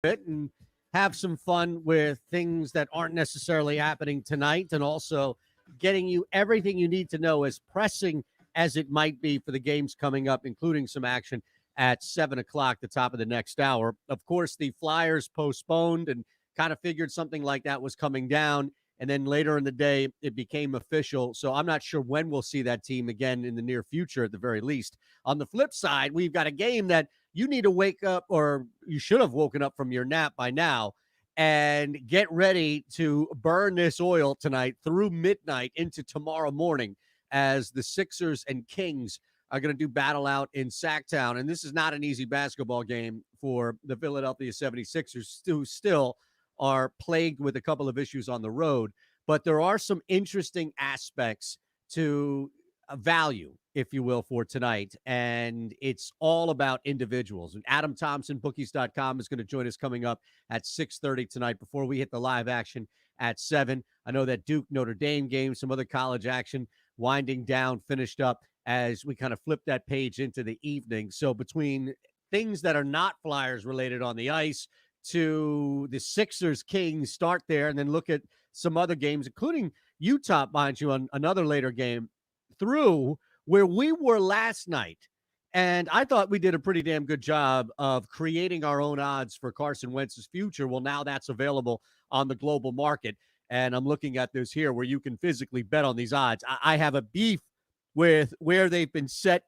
bit and have some fun with things that aren't necessarily happening tonight, and also getting you everything you need to know, as pressing as it might be for the games coming up, including some action at 7 o'clock, the top of the next hour. Of course, the Flyers postponed and kind of figured something like that was coming down. And then later in the day, it became official. So I'm not sure when we'll see that team again in the near future, at the very least. On the flip side, we've got a game that you need to wake up, or you should have woken up from your nap by now, and get ready to burn this oil tonight through midnight into tomorrow morning, as the Sixers and Kings are going to do battle out in Sacktown. And this is not an easy basketball game for the Philadelphia 76ers, who still are plagued with a couple of issues on the road. But there are some interesting aspects to value, if you will, for tonight. And it's all about individuals. And Adam Thompson, bookies.com, is going to join us coming up at 6:30 tonight before we hit the live action at 7. I know that Duke Notre Dame game, some other college action winding down, finished up as we kind of flip that page into the evening. So between things that are not Flyers related on the ice, to the Sixers Kings start there, and then look at some other games, including Utah, mind you, on another later game, through where we were last night. And I thought we did a pretty damn good job of creating our own odds for Carson Wentz's future. Well, now that's available on the global market. And I'm looking at this here where you can physically bet on these odds. I have a beef with where they've been set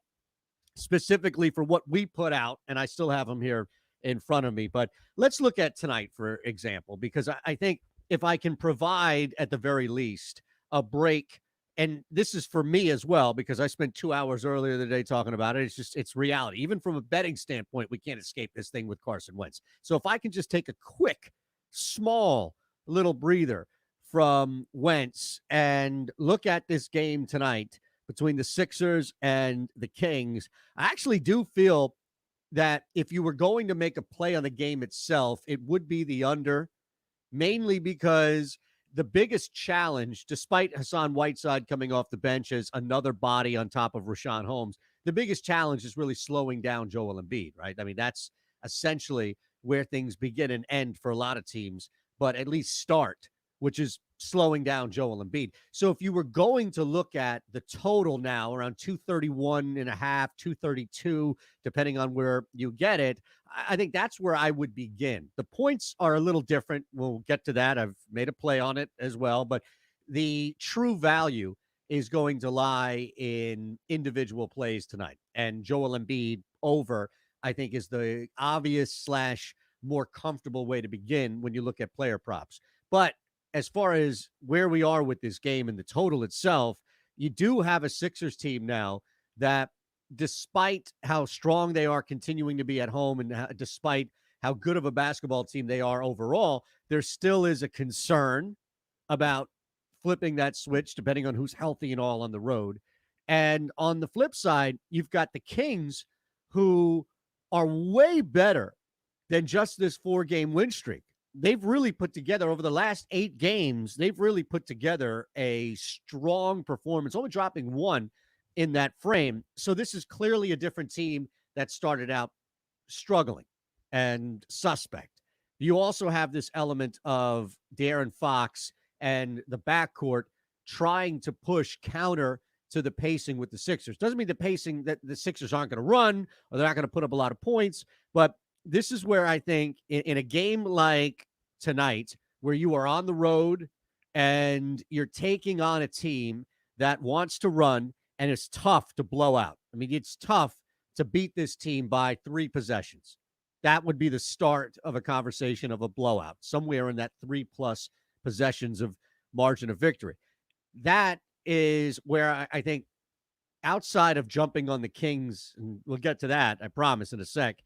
specifically for what we put out, and I still have them here in front of me. But let's look at tonight, for example, because I think if I can provide, at the very least, a break, and this is for me as well, because I spent 2 hours earlier today talking about it. It's reality. Even from a betting standpoint, we can't escape this thing with Carson Wentz. So if I can just take a quick, small little breather from Wentz and look at this game tonight between the Sixers and the Kings, I actually do feel that if you were going to make a play on the game itself, it would be the under, mainly because the biggest challenge, despite Hassan Whiteside coming off the bench as another body on top of Rashawn Holmes, the biggest challenge is really slowing down Joel Embiid, right? I mean, that's essentially where things begin and end for a lot of teams, but at least start, which is slowing down Joel Embiid. So if you were going to look at the total now, around 231 and a half, 232, depending on where you get it, I think that's where I would begin. The points are a little different. We'll get to that. I've made a play on it as well, but the true value is going to lie in individual plays tonight. And Joel Embiid over, I think, is the obvious slash more comfortable way to begin when you look at player props. But as far as where we are with this game and the total itself, you do have a Sixers team now that, despite how strong they are continuing to be at home, and despite how good of a basketball team they are overall, there still is a concern about flipping that switch, depending on who's healthy and all on the road. And on the flip side, you've got the Kings, who are way better than just this 4-game win streak. They've really put together, over the last 8 games, they've really put together a strong performance, only dropping one in that frame. So this is clearly a different team that started out struggling and suspect. You also have this element of De'Aaron Fox and the backcourt trying to push counter to the pacing with the Sixers. Doesn't mean the pacing that the Sixers aren't going to run or they're not going to put up a lot of points, but this is where I think in a game like tonight, where you are on the road and you're taking on a team that wants to run, and it's tough to blow out. I mean, it's tough to beat this team by 3 possessions. That would be the start of a conversation of a blowout, somewhere in that 3+ possessions of margin of victory. That is where I think, outside of jumping on the Kings, and we'll get to that, I promise, in a sec,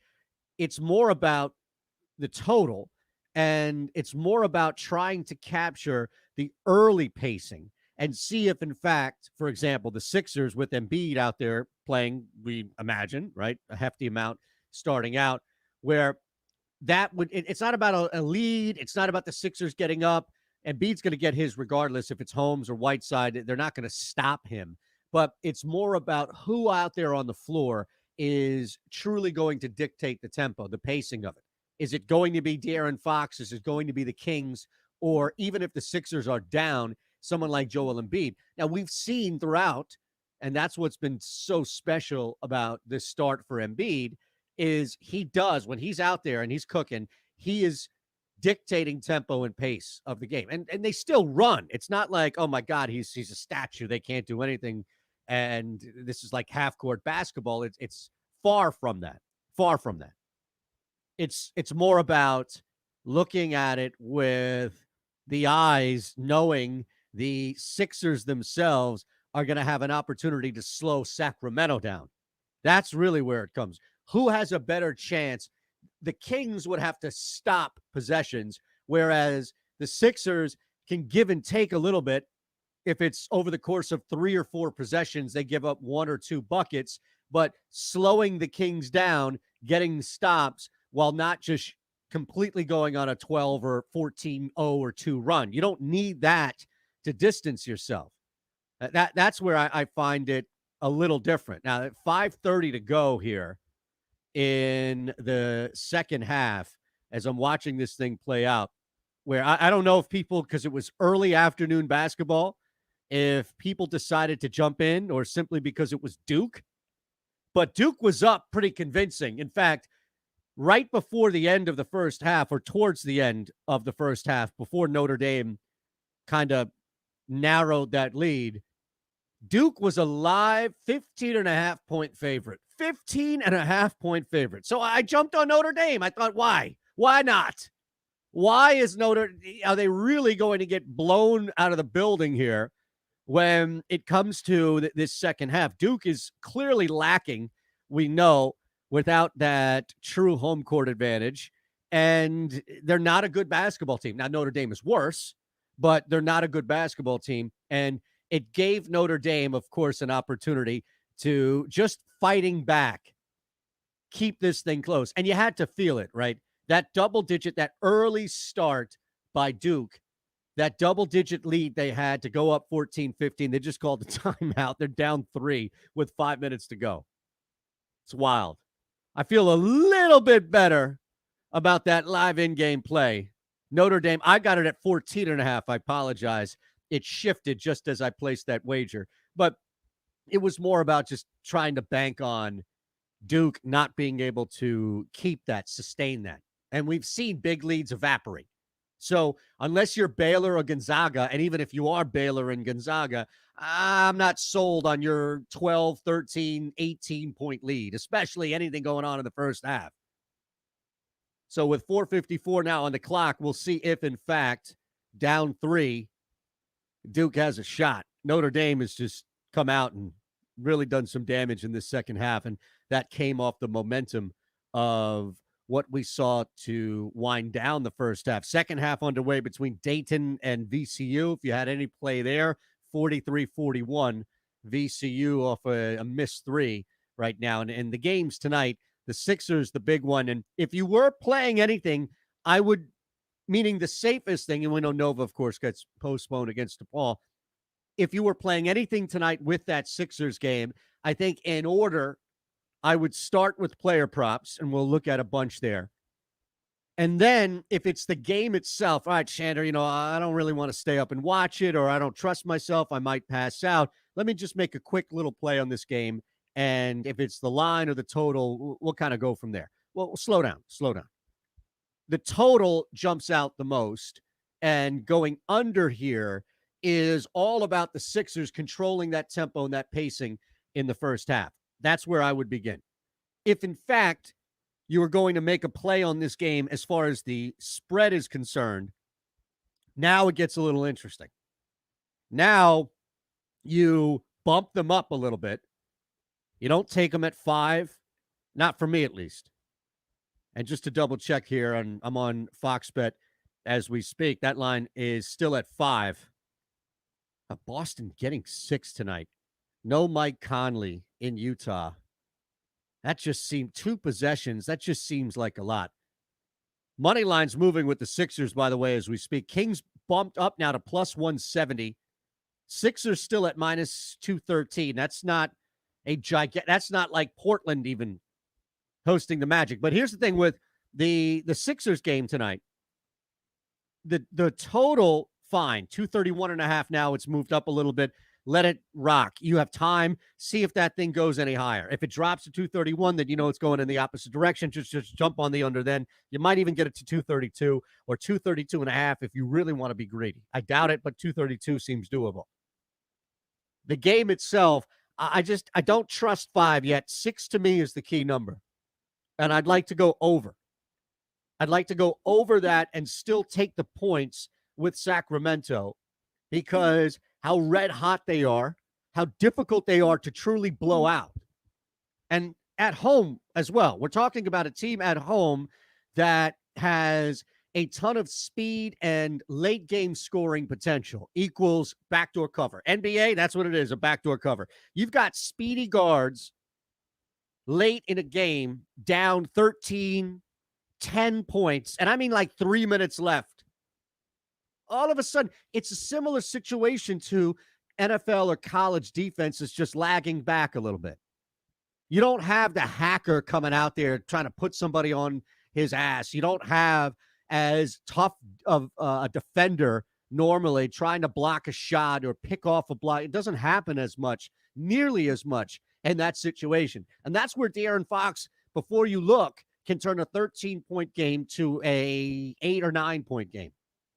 it's more about the total, and it's more about trying to capture the early pacing and see if, in fact, for example, the Sixers with Embiid out there playing, we imagine, right, a hefty amount starting out, where that would, it's not about a lead. It's not about the Sixers getting up. Embiid's going to get his regardless if it's Holmes or Whiteside. They're not going to stop him. But it's more about who out there on the floor is truly going to dictate the tempo, the pacing of it. Is it going to be De'Aaron Fox? Is it going to be the Kings? Or even if the Sixers are down, someone like Joel Embiid? Now, we've seen throughout, and that's what's been so special about this start for Embiid, is he does, when he's out there and he's cooking, he is dictating tempo and pace of the game. And they still run. It's not like, oh my God, he's a statue. They can't do anything. And this is like half court basketball. It's far from that. Far from that. It's more about looking at it with the eyes, knowing the Sixers themselves are going to have an opportunity to slow Sacramento down. That's really where it comes. Who has a better chance? The Kings would have to stop possessions, whereas the Sixers can give and take a little bit. If it's over the course of 3 or 4 possessions, they give up 1 or 2 buckets, but slowing the Kings down, getting stops while not just completely going on a 12 or 14-0 or 2 run. You don't need that to distance yourself. That's where I find it a little different. Now, at 5:30 to go here in the second half, as I'm watching this thing play out, where I don't know if people, because it was early afternoon basketball, if people decided to jump in or simply because it was Duke. But Duke was up pretty convincing. In fact, right before the end of the first half, or towards the end of the first half, before Notre Dame kind of narrowed that lead, Duke was a live 15.5-point favorite. 15.5-point favorite. So I jumped on Notre Dame. I thought, why? Why not? Why are they really going to get blown out of the building here when it comes to this second half? Duke is clearly lacking, we know, without that true home court advantage. And they're not a good basketball team. Now, Notre Dame is worse, but they're not a good basketball team. And it gave Notre Dame, of course, an opportunity to just fighting back, keep this thing close. And you had to feel it, right? That double digit, that early start by Duke, that double-digit lead they had to go up 14-15. They just called the timeout. They're down 3 with 5 minutes to go. It's wild. I feel a little bit better about that live in-game play. Notre Dame, I got it at 14.5. I apologize. It shifted just as I placed that wager. But it was more about just trying to bank on Duke not being able to keep that, sustain that. And we've seen big leads evaporate. So unless you're Baylor or Gonzaga, and even if you are Baylor and Gonzaga, I'm not sold on your 12, 13, 18-point lead, especially anything going on in the first half. So with 4:54 now on the clock, we'll see if, in fact, down 3, Duke has a shot. Notre Dame has just come out and really done some damage in this second half, and that came off the momentum of what we saw to wind down the first half. Second half underway between Dayton and VCU. If you had any play there, 43-41, VCU off a missed 3 right now. And the games tonight, the Sixers, the big one. And if you were playing anything, I would, meaning the safest thing, and we know Nova, of course, gets postponed against DePaul. If you were playing anything tonight with that Sixers game, I think in order, I would start with player props, and we'll look at a bunch there. And then if it's the game itself, all right, Shander, I don't really want to stay up and watch it, or I don't trust myself, I might pass out. Let me just make a quick little play on this game. And if it's the line or the total, we'll kind of go from there. Well, slow down. The total jumps out the most, and going under here is all about the Sixers controlling that tempo and that pacing in the first half. That's where I would begin. If, in fact, you are going to make a play on this game as far as the spread is concerned, now it gets a little interesting. Now you bump them up a little bit. You don't take them at 5, not for me at least. And just to double check here, I'm on Fox Bet as we speak. That line is still at 5. Boston getting 6 tonight. No Mike Conley in Utah. That just seemed 2 possessions. That just seems like a lot. Money line's moving with the Sixers, by the way, as we speak. Kings bumped up now to plus 170. Sixers still at minus 213. That's not a gigantic. That's not like Portland even hosting the Magic. But here's the thing with The Sixers game tonight, the total, fine, 231.5. Now it's moved up a little bit. Let it rock. You have time. See if that thing goes any higher. If it drops to 231, then you know it's going in the opposite direction. Just jump on the under then. You might even get it to 232 or 232.5 if you really want to be greedy. I doubt it, but 232 seems doable. The game itself, I don't trust 5 yet. 6 to me is the key number. And I'd like to go over. I'd like to go over that and still take the points with Sacramento because how red hot they are, how difficult they are to truly blow out. And at home as well. We're talking about a team at home that has a ton of speed and late game scoring potential equals backdoor cover. NBA, that's what it is, a backdoor cover. You've got speedy guards late in a game down 13, 10 points, and I mean like 3 minutes left. All of a sudden, it's a similar situation to NFL or college defenses just lagging back a little bit. You don't have the hacker coming out there trying to put somebody on his ass. You don't have as tough of a defender normally trying to block a shot or pick off a block. It doesn't happen as much, nearly as much in that situation. And that's where De'Aaron Fox, before you look, can turn a 13-point game to a 8 or 9-point game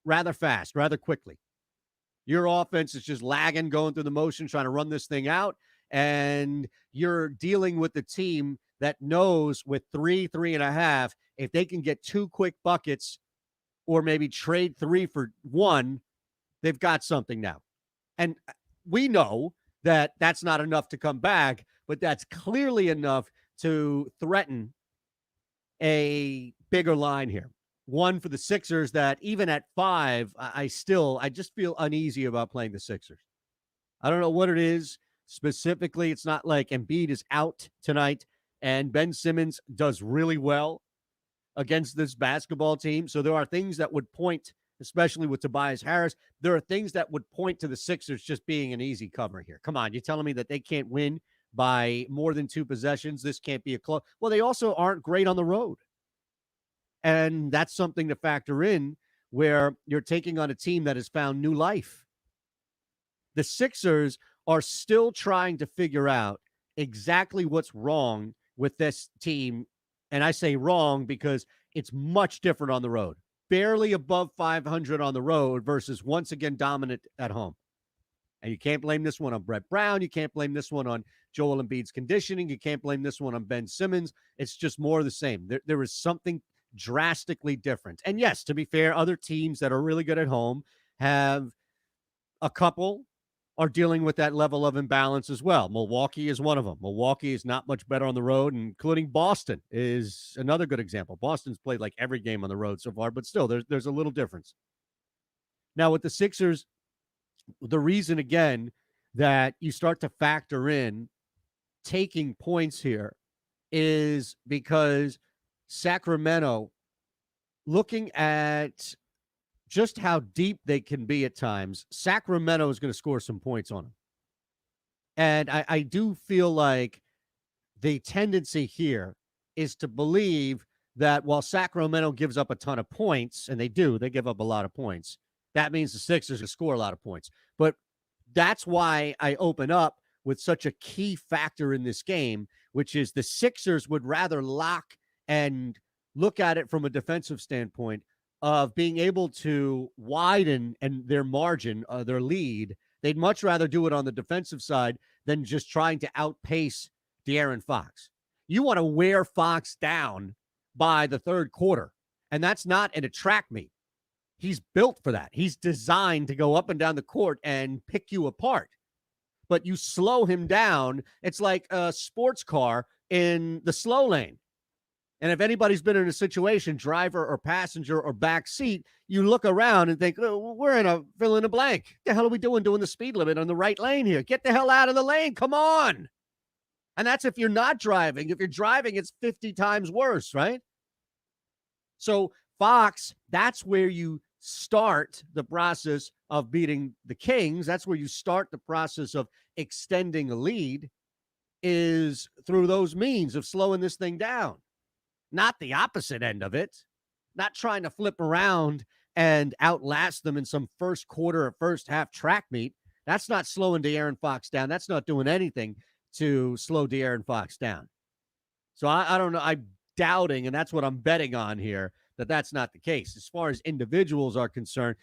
rather fast, rather quickly. Your offense is just lagging, going through the motion, trying to run this thing out, and you're dealing with the team that knows with 3.5, if they can get 2 quick buckets or maybe trade 3 for 1, they've got something now. And we know that that's not enough to come back, but that's clearly enough to threaten a bigger line here. One for the Sixers that even at 5, I just feel uneasy about playing the Sixers. I don't know what it is specifically. It's not like Embiid is out tonight and Ben Simmons does really well against this basketball team. So there are things that would point, especially with Tobias Harris, there are things that would point to the Sixers just being an easy cover here. Come on, you're telling me that they can't win by more than 2 possessions? This can't be a close. Well, they also aren't great on the road. And that's something to factor in where you're taking on a team that has found new life. The Sixers are still trying to figure out exactly what's wrong with this team. And I say wrong because it's much different on the road. Barely above 500 on the road versus once again dominant at home. And you can't blame this one on Brett Brown. You can't blame this one on Joel Embiid's conditioning. You can't blame this one on Ben Simmons. It's just more of the same. There is something drastically different. And yes, to be fair, other teams that are really good at home have a couple are dealing with that level of imbalance as well. Milwaukee is one of them. Milwaukee is not much better on the road, including Boston is another good example. Boston's played like every game on the road so far, but still there's a little difference. Now with the Sixers, the reason again that you start to factor in taking points here is because Sacramento, looking at just how deep they can be at times, Sacramento is going to score some points on them. And I do feel like the tendency here is to believe that while Sacramento gives up a ton of points, and they give up a lot of points, that means the Sixers will score a lot of points. But that's why I open up with such a key factor in this game, which is the Sixers would rather lock and look at it from a defensive standpoint of being able to widen and their margin, their lead. They'd much rather do it on the defensive side than just trying to outpace De'Aaron Fox. You want to wear Fox down by the third quarter, and that's not in a track meet. He's built for that. He's designed to go up and down the court and pick you apart. But you slow him down, it's like a sports car in the slow lane. And if anybody's been in a situation, driver or passenger or back seat, you look around and think, oh, we're in a fill in a blank. What the hell are we doing the speed limit on the right lane here? Get the hell out of the lane. Come on. And that's if you're not driving. If you're driving, it's 50 times worse, right? So Fox, that's where you start the process of beating the Kings. That's where you start the process of extending a lead, is through those means of slowing this thing down. not the opposite end of it, not trying to flip around and outlast them in some first quarter or first half track meet. That's not slowing De'Aaron Fox down. That's not doing anything to slow De'Aaron Fox down. So I don't know. I'm doubting, and that's what I'm betting on here, that that's not the case. As far as individuals are concerned,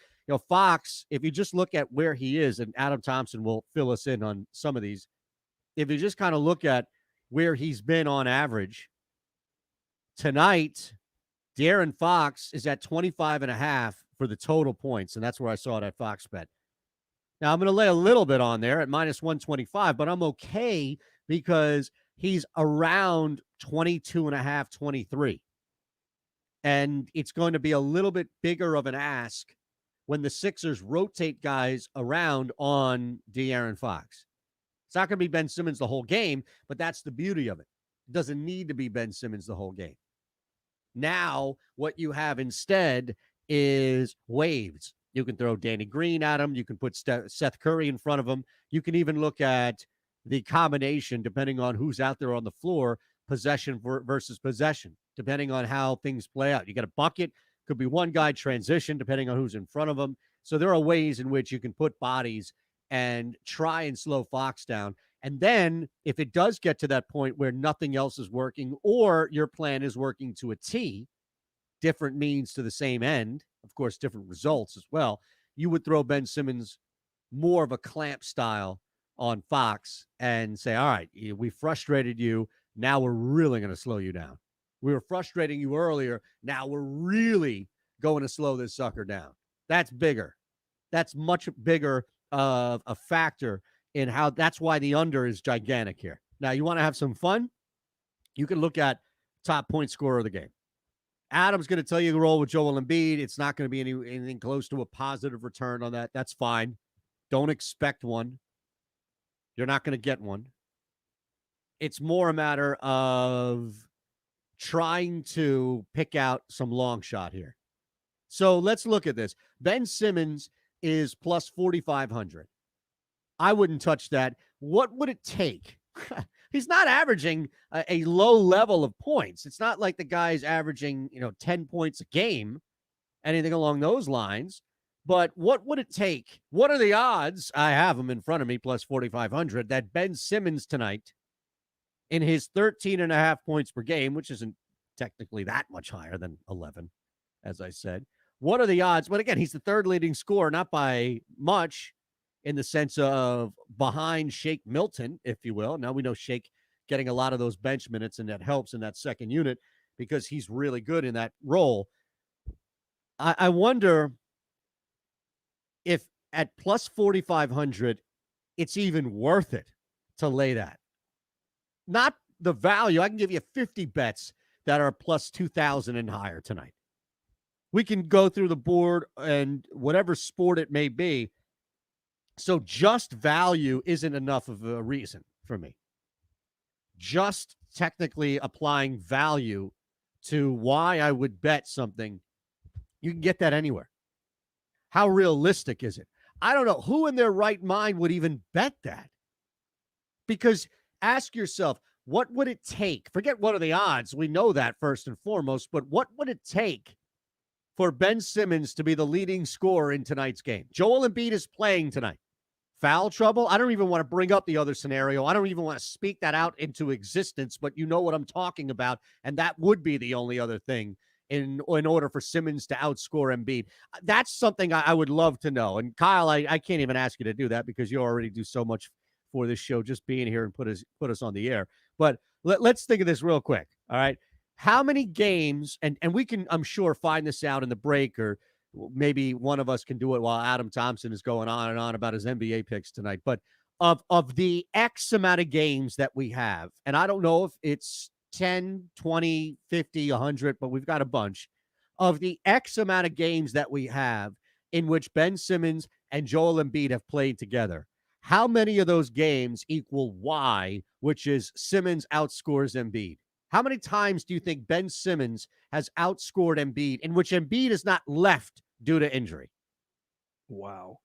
Fox, if you just look at where he is, and Adam Thompson will fill us in on some of these, if you just kind of look at where he's been on average, tonight, De'Aaron Fox is at 25.5 for the total points, and that's where I saw it at Fox Bet. Now, I'm going to lay a little bit on there at minus 125, but I'm okay because he's around 22.5, 23. And it's going to be a little bit bigger of an ask when the Sixers rotate guys around on De'Aaron Fox. It's not going to be Ben Simmons the whole game, but that's the beauty of it. It doesn't need to be Ben Simmons the whole game. Now, what you have instead is waves. You can throw Danny Green at him. You can put Seth Curry in front of him. You can even look at the combination, depending on who's out there on the floor, possession versus possession, depending on how things play out. You got a bucket, could be one guy transition, depending on who's in front of him. So there are ways in which you can put bodies and try and slow Fox down. And then if it does get to that point where nothing else is working or your plan is working to a T, different means to the same end, of course, different results as well, you would throw Ben Simmons more of a clamp style on Fox and say, all right, we frustrated you. Now we're really going to slow you down. We were frustrating you earlier. Now we're really going to slow this sucker down. That's bigger. That's much bigger of a factor in how. That's why the under is gigantic here. Now, you want to have some fun? You can look at top point scorer of the game. Adam's going to tell you to roll with Joel Embiid. It's not going to be anything close to a positive return on that. That's fine. Don't expect one. You're not going to get one. It's more a matter of trying to pick out some long shot here. So let's look at this. Ben Simmons is plus 4,500. I wouldn't touch that. What would it take? He's not averaging a low level of points. It's not like the guy's averaging, 10 points a game, anything along those lines. But what would it take? What are the odds? I have them in front of me, plus 4,500, that Ben Simmons tonight, in his 13.5 points per game, which isn't technically that much higher than 11, as I said. What are the odds? But again, he's the third leading scorer, not by much, in the sense of behind Shake Milton, if you will. Now we know Shake getting a lot of those bench minutes, and that helps in that second unit because he's really good in that role. I wonder if at plus 4,500, it's even worth it to lay that. Not the value. I can give you 50 bets that are plus 2,000 and higher tonight. We can go through the board and whatever sport it may be. So just value isn't enough of a reason for me. Just technically applying value to why I would bet something, you can get that anywhere. How realistic is it? I don't know. Who in their right mind would even bet that? Because ask yourself, what would it take? Forget what are the odds. We know that first and foremost, but what would it take for Ben Simmons to be the leading scorer in tonight's game? Joel Embiid is playing tonight. Foul trouble? I don't even want to bring up the other scenario. I don't even want to speak that out into existence, but you know what I'm talking about, and that would be the only other thing in order for Simmons to outscore Embiid. That's something I would love to know. And Kyle, I can't even ask you to do that because you already do so much for this show, just being here and put us on the air. But let's think of this real quick. All right. How many games, and we can, I'm sure, find this out in the break, or maybe one of us can do it while Adam Thompson is going on and on about his NBA picks tonight. But of the X amount of games that we have, and I don't know if it's 10, 20, 50, 100, but we've got a bunch of the X amount of games that we have in which Ben Simmons and Joel Embiid have played together. How many of those games equal Y, which is Simmons outscores Embiid? How many times do you think Ben Simmons has outscored Embiid in which Embiid is not left due to injury? Wow.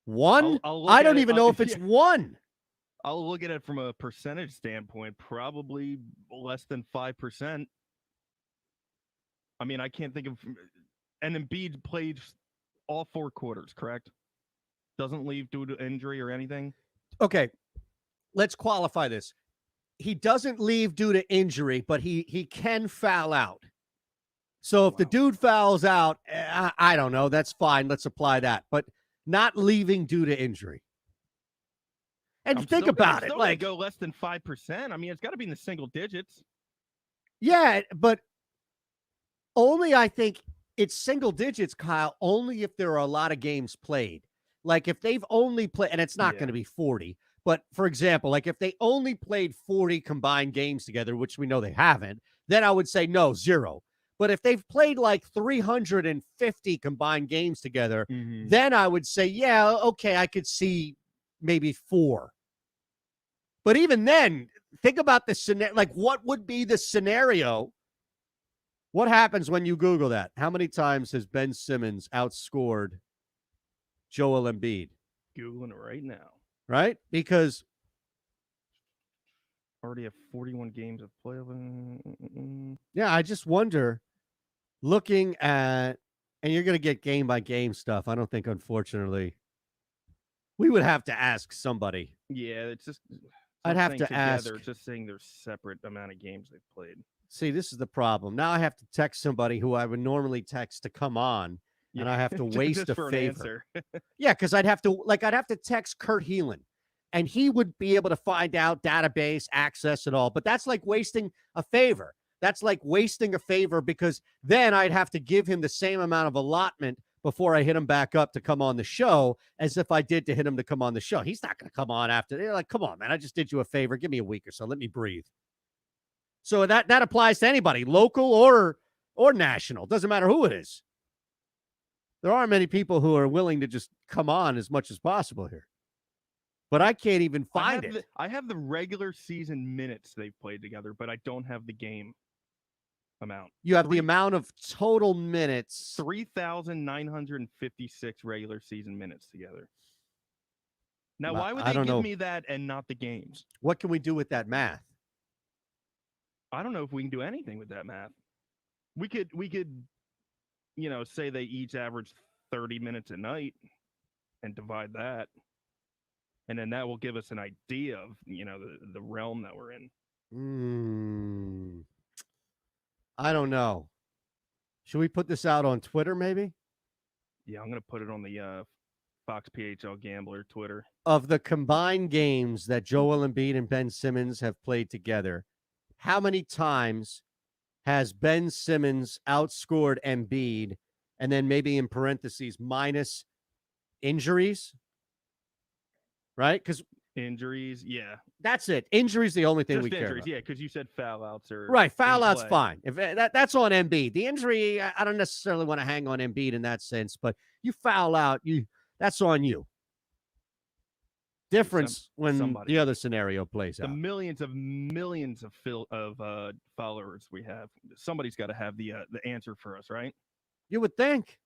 One? I don't even know if it's one. I'll look at it from a percentage standpoint, probably less than 5%. I mean, I can't think of. And Embiid played all 4 quarters, correct? Doesn't leave due to injury or anything. Okay, let's qualify this. He doesn't leave due to injury, but he can foul out. So if the dude fouls out, I don't know. That's fine. Let's apply that. But not leaving due to injury. And think about it. Like, go less than 5%. I mean, it's got to be in the single digits. Yeah, but only I think it's single digits, Kyle, only if there are a lot of games played. Like if they've only played, and it's not going to be 40, but for example, like if they only played 40 combined games together, which we know they haven't, then I would say no, 0. But if they've played like 350 combined games together, then I would say, yeah, okay, I could see maybe 4. But even then, think about the scenario. Like, what would be the scenario? What happens when you Google that? How many times has Ben Simmons outscored Joel Embiid? Googling it right now. Right? Because already have 41 games of play. Yeah, I just wonder, looking at, and you're going to get game by game stuff. I don't think, unfortunately, we would have to ask somebody. Yeah, it's just. I'd have to ask. Just saying there's separate amount of games they've played. See, this is the problem. Now I have to text somebody who I would normally text to come on, and I have to waste a favor. Yeah, because I'd have to text Kurt Heelan, and he would be able to find out database access and all. But that's like wasting a favor. That's like wasting a favor because then I'd have to give him the same amount of allotment before I hit him back up to come on the show as if I did to hit him to come on the show. He's not going to come on after. They're like, come on, man, I just did you a favor. Give me a week or so. Let me breathe. So that applies to anybody, local or national. Doesn't matter who it is. There aren't many people who are willing to just come on as much as possible here. But I can't even find it. I have the regular season minutes they've played together, but I don't have the game amount. You have the amount of total minutes. 3,956 regular season minutes together. Now, why would they give me that and not the games? What can we do with that math? I don't know if we can do anything with that math. We could, say they each average 30 minutes a night and divide that. And then that will give us an idea of, the realm that we're in. I don't know. Should we put this out on Twitter, maybe? Yeah, I'm going to put it on the Fox PHL Gambler Twitter. Of the combined games that Joel Embiid and Ben Simmons have played together, how many times has Ben Simmons outscored Embiid, and then maybe in parentheses minus injuries? Right? Because injuries, yeah. That's it. Injuries the only thing we care about. Yeah, because you said foul outs or right. Foul outs fine. If that's on Embiid. The injury, I don't necessarily want to hang on Embiid in that sense, but you foul out, that's on you. Difference when the other scenario plays out. The millions of followers we have. Somebody's got to have the answer for us, right? You would think.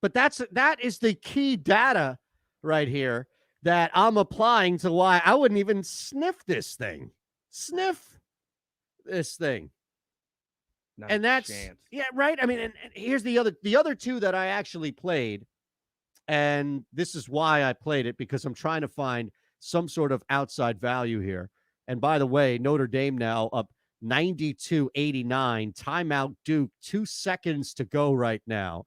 But that is the key data right here that I'm applying to why I wouldn't even sniff this thing. Not and that's chance. Yeah, right. I mean, and here's the other two that I actually played. And this is why I played it, because I'm trying to find some sort of outside value here. And by the way, Notre Dame now up 92-89. Timeout Duke. 2 seconds to go right now.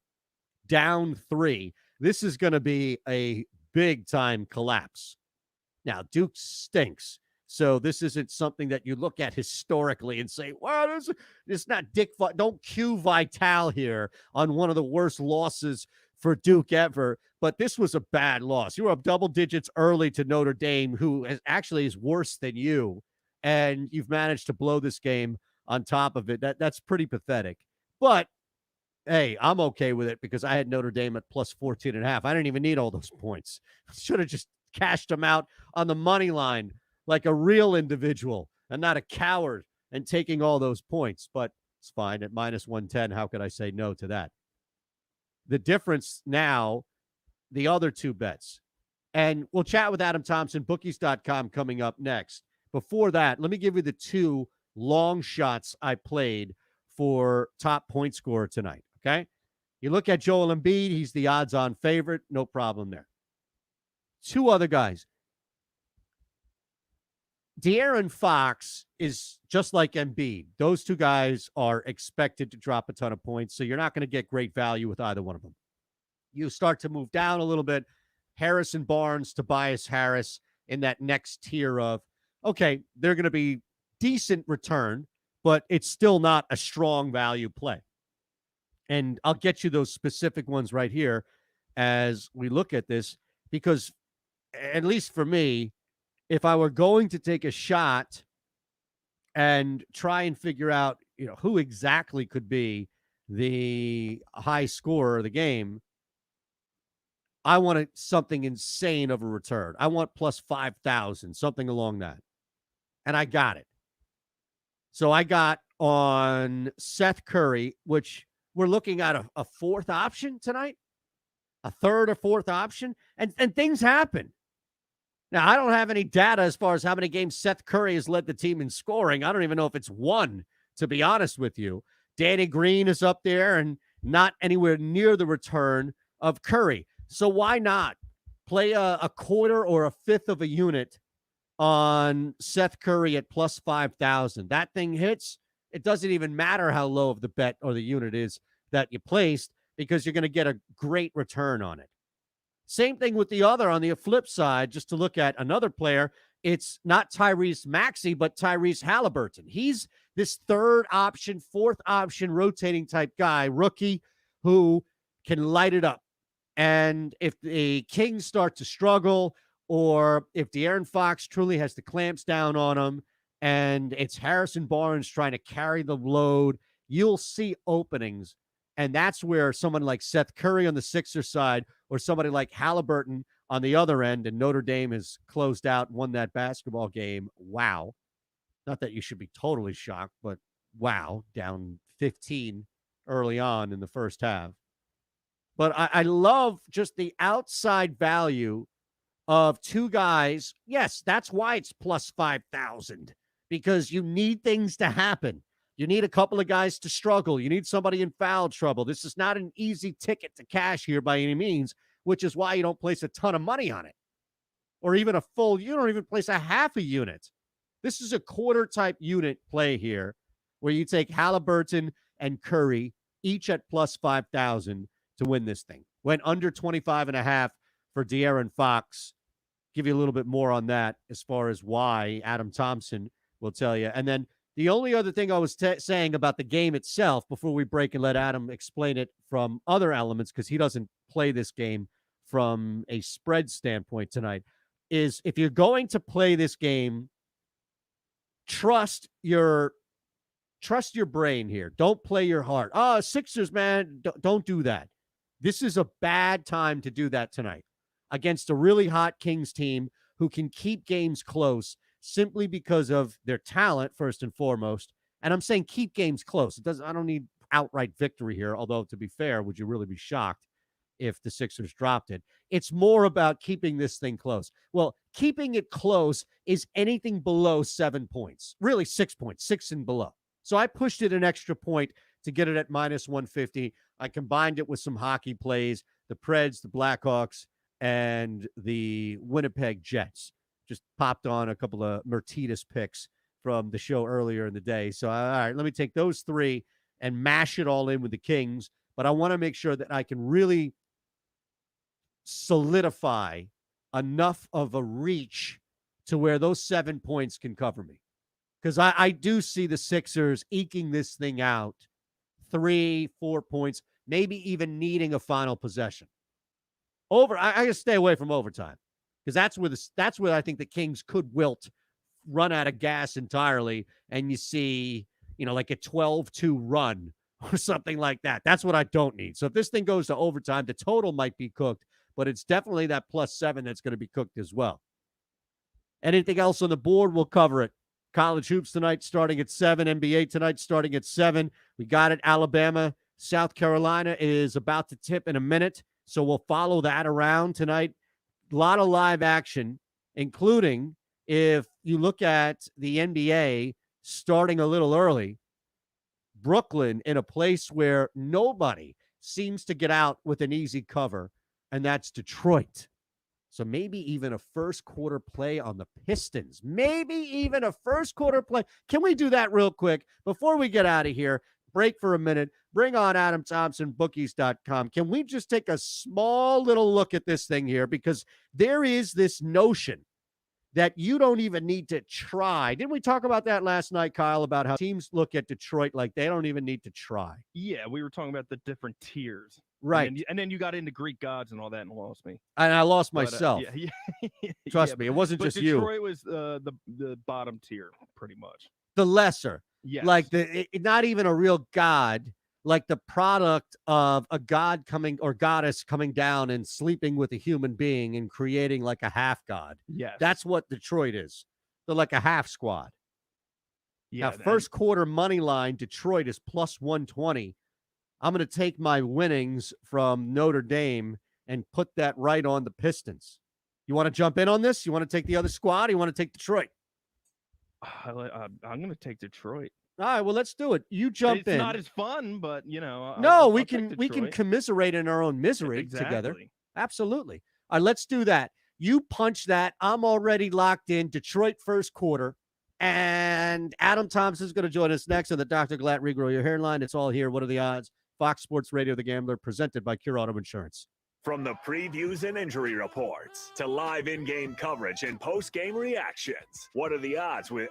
Down 3. This is going to be a big-time collapse. Now, Duke stinks. So this isn't something that you look at historically and say, well, it's not don't cue Vital here on one of the worst losses for Duke ever. But this was a bad loss. You were up double digits early to Notre Dame, who is worse than you, and you've managed to blow this game on top of it. That's pretty pathetic. But, hey, I'm okay with it because I had Notre Dame at plus 14.5. I didn't even need all those points. Should have just cashed them out on the money line like a real individual and not a coward and taking all those points. But it's fine. At minus 110, how could I say no to that? The difference now, the other two bets. And we'll chat with Adam Thompson, bookies.com, coming up next. Before that, let me give you the two long shots I played for top point scorer tonight. Okay. You look at Joel Embiid, he's the odds on favorite. No problem there. Two other guys. De'Aaron Fox is just like Embiid. Those two guys are expected to drop a ton of points, so you're not going to get great value with either one of them. You start to move down a little bit. Harrison Barnes, Tobias Harris in that next tier of, okay, they're going to be decent return, but it's still not a strong value play. And I'll get you those specific ones right here as we look at this, because at least for me, if I were going to take a shot and try and figure out, who exactly could be the high scorer of the game, I wanted something insane of a return. I want plus 5,000, something along that. And I got it. So I got on Seth Curry, which we're looking at a fourth option tonight, a third or fourth option, and things happen. Now, I don't have any data as far as how many games Seth Curry has led the team in scoring. I don't even know if it's one, to be honest with you. Danny Green is up there and not anywhere near the return of Curry. So why not play a quarter or a fifth of a unit on Seth Curry at plus 5,000? That thing hits. It doesn't even matter how low of the bet or the unit is that you placed, because you're going to get a great return on it. Same thing with the other on the flip side, just to look at another player. It's not Tyrese Maxey, but Tyrese Halliburton. He's this third option, fourth option, rotating type guy, rookie, who can light it up. And if the Kings start to struggle, or if De'Aaron Fox truly has the clamps down on him, and it's Harrison Barnes trying to carry the load, you'll see openings. And that's where someone like Seth Curry on the Sixers side, or somebody like Halliburton on the other end, and Notre Dame has closed out and won that basketball game. Wow. Not that you should be totally shocked, but wow, down 15 early on in the first half. But I love just the outside value of two guys. Yes, that's why it's plus 5,000, because you need things to happen. You need a couple of guys to struggle. You need somebody in foul trouble. This is not an easy ticket to cash here by any means, which is why you don't place a ton of money on it, or even a full. You don't even place a half a unit. This is a quarter type unit play here, where you take Halliburton and Curry each at plus 5,000 to win this thing. Went under 25.5 for De'Aaron Fox. Give you a little bit more on that as far as why. Adam Thompson will tell you. And then the only other thing I was saying about the game itself before we break and let Adam explain it from other elements, because he doesn't play this game from a spread standpoint tonight, is if you're going to play this game, trust your brain here. Don't play your heart. Oh, Sixers, man, don't do that. This is a bad time to do that tonight against a really hot Kings team who can keep games close simply because of their talent, first and foremost. And I'm saying keep games close. I don't need outright victory here, although, to be fair, would you really be shocked if the Sixers dropped it? It's more about keeping this thing close. Well, keeping it close is anything below 7 points, really 6 points, 6 and below. So I pushed it an extra point to get it at minus 150. I combined it with some hockey plays, the Preds, the Blackhawks, and the Winnipeg Jets. Just popped on a couple of Mertitas picks from the show earlier in the day. So, all right, let me take those three and mash it all in with the Kings. But I want to make sure that I can really solidify enough of a reach to where those 7 points can cover me. Because I do see the Sixers eking this thing out 3-4 points, maybe even needing a final possession. I got to stay away from overtime, because that's where I think the Kings could wilt, run out of gas entirely, and you see, like a 12-2 run or something like that. That's what I don't need. So if this thing goes to overtime, the total might be cooked, but it's definitely that +7 that's going to be cooked as well. Anything else on the board, we'll cover it. College hoops tonight starting at 7. NBA tonight starting at 7. We got it. Alabama, South Carolina is about to tip in a minute, so we'll follow that around tonight. A lot of live action, including, if you look at the NBA starting a little early, Brooklyn in a place where nobody seems to get out with an easy cover, and that's Detroit. So maybe even a first quarter play on the Pistons. Maybe even a first quarter play. Can we do that real quick before we get out of here? Break for a minute. Bring on Adam Thompson, bookies.com. Can we just take a small little look at this thing here? Because there is this notion that you don't even need to try. Didn't we talk about that last night, Kyle, about how teams look at Detroit like they don't even need to try? Yeah, we were talking about the different tiers. Right. And then you got into Greek gods and all that and lost me. And I lost But, myself. yeah. Trust Yeah, me, it wasn't but just you. Detroit was the bottom tier, pretty much. The lesser. Yes. Like not even a real god, like the product of a god coming or goddess coming down and sleeping with a human being and creating like a half god. Yes. That's what Detroit is. They're like a half squad. Yeah. Now, first quarter money line, Detroit is plus 120. I'm going to take my winnings from Notre Dame and put that right on the Pistons. You want to jump in on this? You want to take the other squad? Or you want to take Detroit? I'm going to take Detroit. All right, well, let's do it. You jump it's in. It's not as fun, but we can commiserate in our own misery together. Absolutely. All right, let's do that. You punch that. I'm already locked in. Detroit first quarter. And Adam Thompson is going to join us next on the Dr. Glatt Regrow Your Hairline. It's all here. What are the odds? Fox Sports Radio, The Gambler, presented by Cure Auto Insurance. From the previews and injury reports to live in-game coverage and post-game reactions, what are the odds with